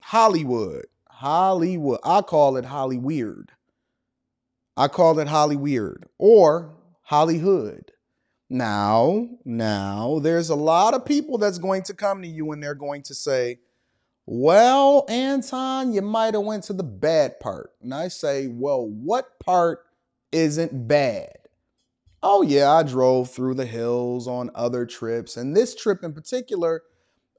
Hollywood. Hollywood. I call it Hollyweird. I call it Hollyweird or Hollyhood. Now, there's a lot of people that's going to come to you and they're going to say, well, Anton, you might have went to the bad part. And I say, well, what part isn't bad? Oh, yeah, I drove through the hills on other trips. And this trip in particular,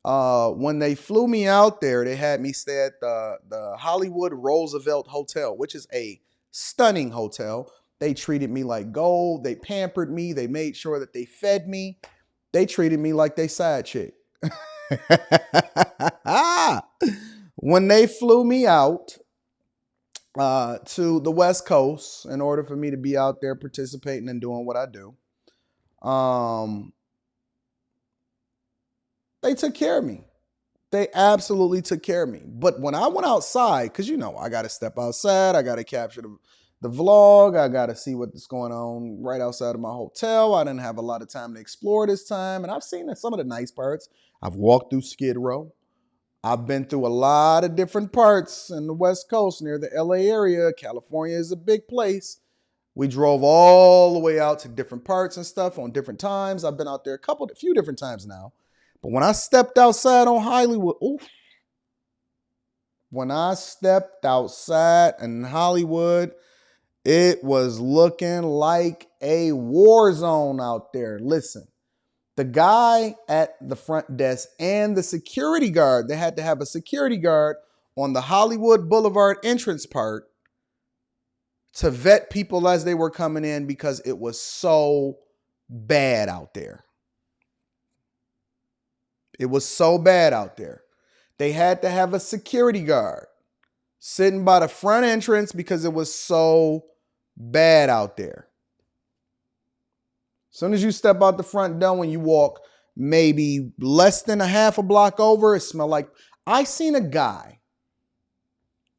when they flew me out there, they had me stay at the Hollywood Roosevelt Hotel, which is a stunning hotel. They treated me like gold. They pampered me. They made sure that they fed me. They treated me like they side chick. When they flew me out to the West Coast in order for me to be out there participating and doing what I do, they took care of me. They absolutely took care of me. But when I went outside, because you know, I got to step outside, I got to capture the vlog, I got to see what's going on right outside of my hotel. I didn't have a lot of time to explore this time. And I've seen some of the nice parts. I've walked through Skid Row. I've been through a lot of different parts in the West Coast near the LA area. California is a big place. We drove all the way out to different parts and stuff on different times. I've been out there a few different times now. But when I stepped outside on Hollywood, when I stepped outside in Hollywood, it was looking like a war zone out there. Listen, the guy at the front desk and the security guard, they had to have a security guard on the Hollywood Boulevard entrance part to vet people as they were coming in because it was so bad out there. It was so bad out there. They had to have a security guard sitting by the front entrance because it was so bad out there. As soon as you step out the front door, when you walk maybe less than a half a block over, it smelled like... I seen a guy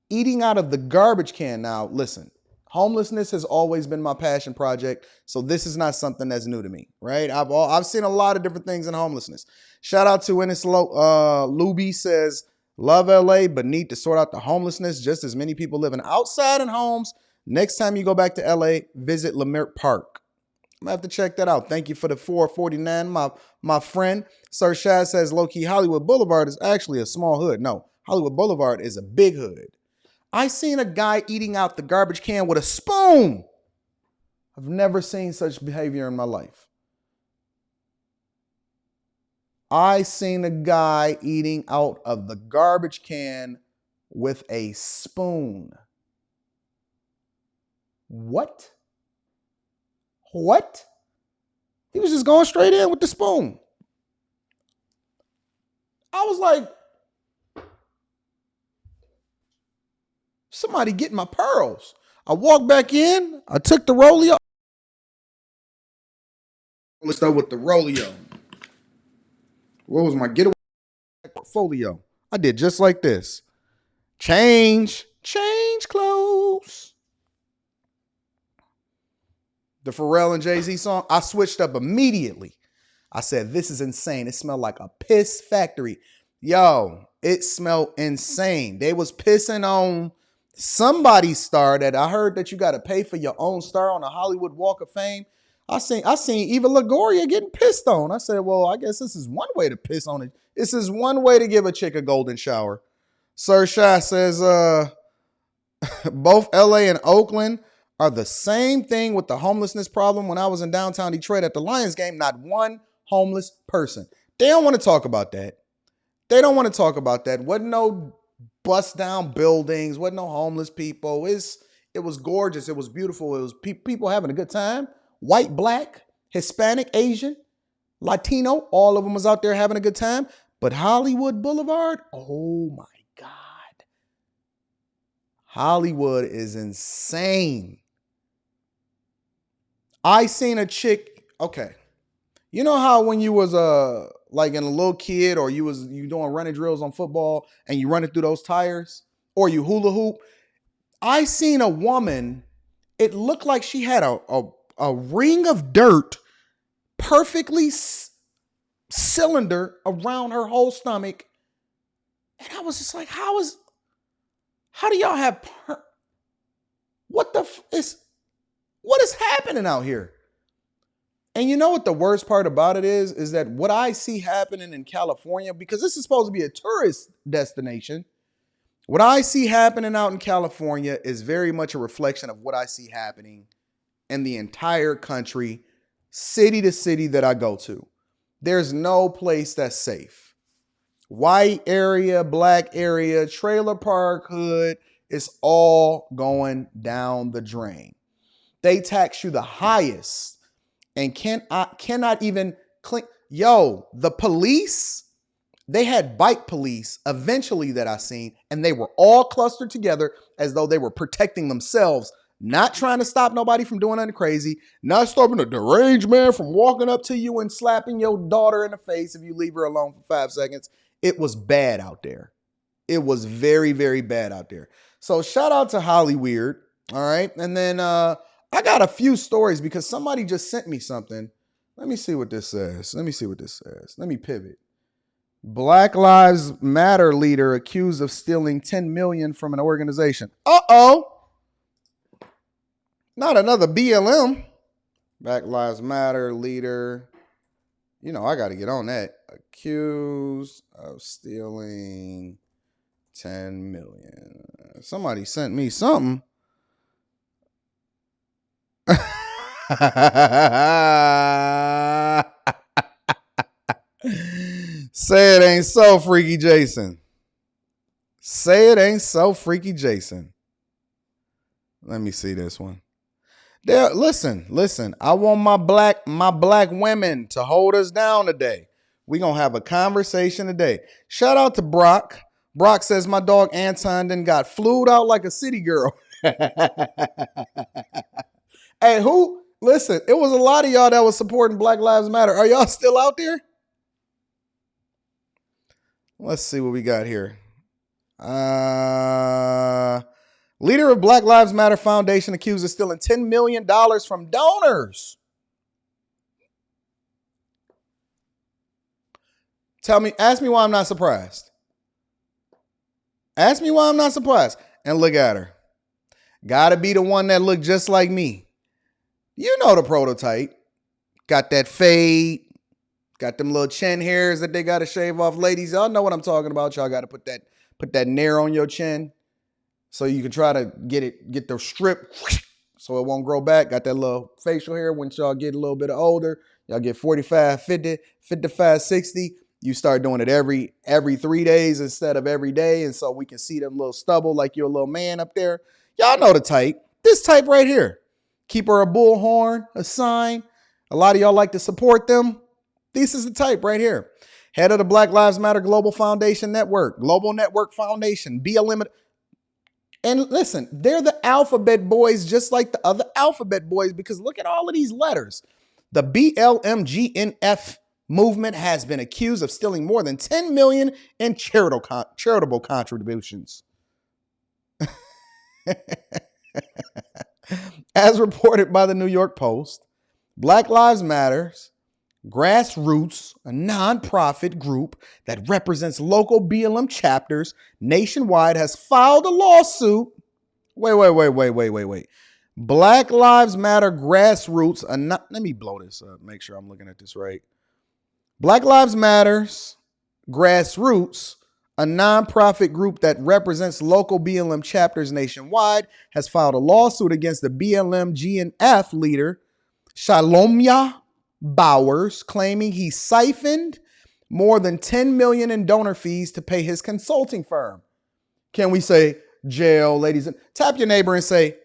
eating out of the garbage can. Now, listen, homelessness has always been my passion project, so this is not something that's new to me, right? I've seen a lot of different things in homelessness. Shout out to Ennis Luby says, love LA, but need to sort out the homelessness. Just as many people living outside in homes. Next time you go back to LA, visit Lemert Park. I'm gonna have to check that out. Thank you for the 449, my friend. Sir Shad says, low-key, Hollywood Boulevard is actually a small hood. No, Hollywood Boulevard is a big hood. I seen a guy eating out the garbage can with a spoon. I've never seen such behavior in my life. I seen a guy eating out of the garbage can with a spoon. What? What? He was just going straight in with the spoon. I was like, somebody get my pearls. I walked back in. I took the rollie. Let's start with the rollie. What was my getaway portfolio? I did just like this. Change clothes. The Pharrell and Jay-Z song, I switched up immediately. I said, this is insane. It smelled like a piss factory. Yo, it smelled insane. They was pissing on somebody's star that I heard that you got to pay for your own star on the Hollywood Walk of Fame. I seen Eva Longoria getting pissed on. I said, well, I guess this is one way to piss on it. This is one way to give a chick a golden shower. Sir Shah says, both LA and Oakland are the same thing with the homelessness problem. When I was in downtown Detroit at the Lions game, not one homeless person. They don't want to talk about that. They don't want to talk about that. Wasn't no bust down buildings. Wasn't no homeless people. It was gorgeous. It was beautiful. It was people having a good time. White, black, Hispanic, Asian, Latino, all of them was out there having a good time. But Hollywood Boulevard, oh my God. Hollywood is insane. I seen a chick, okay. You know how when you was like in a little kid or you doing running drills on football and you running through those tires or you hula hoop? I seen a woman, it looked like she had a ring of dirt perfectly cylinder around her whole stomach And I was just like, how do y'all have, what is happening out here? And you know what the worst part about it is that what I see happening in California, because this is supposed to be a tourist destination, what I see happening out in California is very much a reflection of what I see happening in the entire country, city to city that I go to. There's no place that's safe. White area, black area, trailer park, hood, it's all going down the drain. They tax you the highest and cannot even clean. Yo, the police, they had bike police eventually that I seen, and they were all clustered together as though they were protecting themselves, not trying to stop nobody from doing anything crazy, not stopping a deranged man from walking up to you and slapping your daughter in the face if you leave her alone for 5 seconds. It was bad out there. It was very, very bad out there. So shout out to Hollyweird. All right. And then I got a few stories because somebody just sent me something. Let me see what this says. Let me pivot. Black Lives Matter leader accused of stealing $10 million from an organization. Uh-oh. Not another BLM. Black Lives Matter leader. You know, I got to get on that. Accused of stealing $10 million. Somebody sent me something. Say it ain't so, Freaky Jason. Say it ain't so, Freaky Jason. Let me see this one. There, listen. I want my black women to hold us down today. We gonna have a conversation today. Shout out to Brock. Brock says my dog Anton then got flued out like a city girl. Hey, who? Listen, it was a lot of y'all that was supporting Black Lives Matter. Are y'all still out there? Let's see what we got here. Leader of Black Lives Matter Foundation accused of stealing $10 million from donors. Ask me why I'm not surprised. Ask me why I'm not surprised. And look at her. Gotta be the one that looked just like me. You know the prototype. Got that fade. Got them little chin hairs that they got to shave off. Ladies, y'all know what I'm talking about. Y'all got to put that nair on your chin so you can try to get the strip so it won't grow back. Got that little facial hair. Once y'all get a little bit older, y'all get 45, 50, 55, 60. You start doing it every 3 days instead of every day. And so we can see them little stubble like you're a little man up there. Y'all know the type. This type right here. Keep her a bullhorn, a sign. A lot of y'all like to support them. This is the type right here. Head of the Black Lives Matter Global Foundation Network, Global Network Foundation, BLM. And listen, they're the alphabet boys just like the other alphabet boys because look at all of these letters. The BLMGNF movement has been accused of stealing more than $10 million in charitable contributions. As reported by the New York Post, Black Lives Matter's Grassroots, a nonprofit group that represents local BLM chapters nationwide, has filed a lawsuit. Wait. Black Lives Matter Grassroots, let me blow this up, make sure I'm looking at this right. Black Lives Matter's Grassroots, a nonprofit group that represents local BLM chapters nationwide, has filed a lawsuit against the BLM GNF leader, Shalomya Bowers, claiming he siphoned more than $10 million in donor fees to pay his consulting firm. Can we say jail, ladies? Tap your neighbor and say,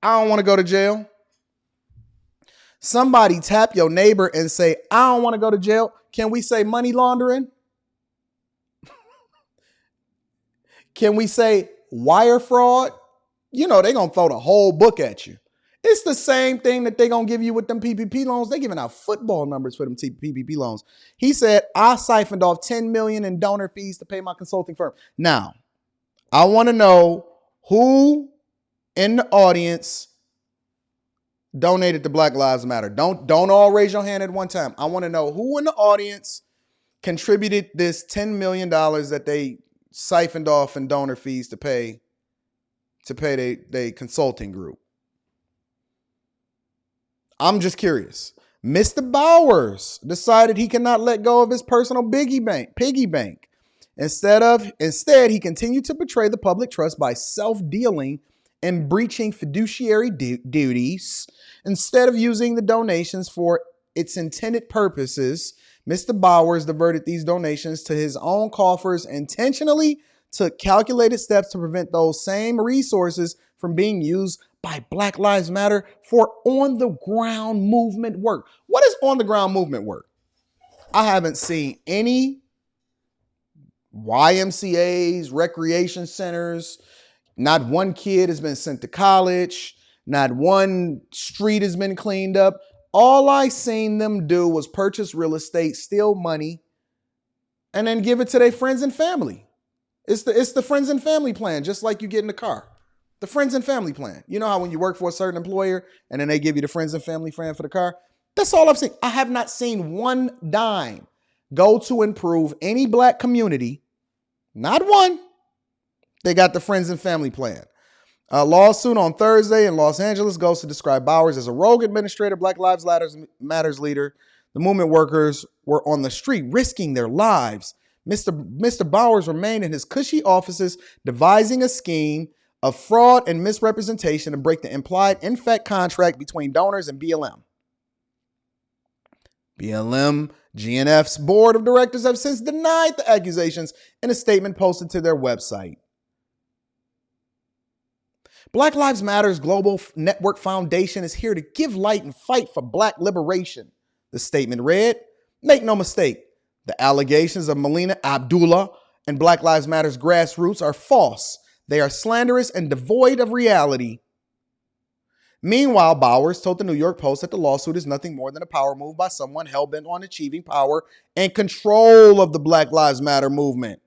I don't want to go to jail. Somebody tap your neighbor and say, I don't want to go to jail. Can we say money laundering? Can we say wire fraud? You know, they're going to throw the whole book at you. It's the same thing that they're going to give you with them PPP loans. They're giving out football numbers for them PPP loans. He said, I siphoned off $10 million in donor fees to pay my consulting firm. Now, I want to know who in the audience donated to Black Lives Matter. Don't all raise your hand at one time. I want to know who in the audience contributed this $10 million that they siphoned off in donor fees to pay they consulting group. I'm just curious. Mr. Bowers decided he cannot let go of his personal piggy bank. Instead, he continued to betray the public trust by self-dealing and breaching fiduciary duties. Instead of using the donations for its intended purposes, Mr. Bowers diverted these donations to his own coffers, intentionally took calculated steps to prevent those same resources from being used by Black Lives Matter for on-the-ground movement work. What is on-the-ground movement work? I haven't seen any YMCAs, recreation centers. Not one kid has been sent to college. Not one street has been cleaned up. All I seen them do was purchase real estate, steal money, and then give it to their friends and family. It's the friends and family plan, just like you get in the car. The friends and family plan. You know how when you work for a certain employer and then they give you the friends and family plan for the car? That's all I've seen. I have not seen one dime go to improve any Black community. Not one. They got the friends and family plan. A lawsuit on Thursday in Los Angeles goes to describe Bowers as a rogue administrator, Black Lives Matters leader. The movement workers were on the street risking their lives. Mr. Bowers remained in his cushy offices, devising a scheme of fraud and misrepresentation to break the implied in-fact contract between donors and BLM. BLM GNF's board of directors have since denied the accusations in a statement posted to their website. Black Lives Matter's Global Network Foundation is here to give light and fight for Black liberation, the statement read. Make no mistake, the allegations of Melina Abdullah and Black Lives Matter's grassroots are false. They are slanderous and devoid of reality. Meanwhile, Bowers told the New York Post that the lawsuit is nothing more than a power move by someone hell-bent on achieving power and control of the Black Lives Matter movement.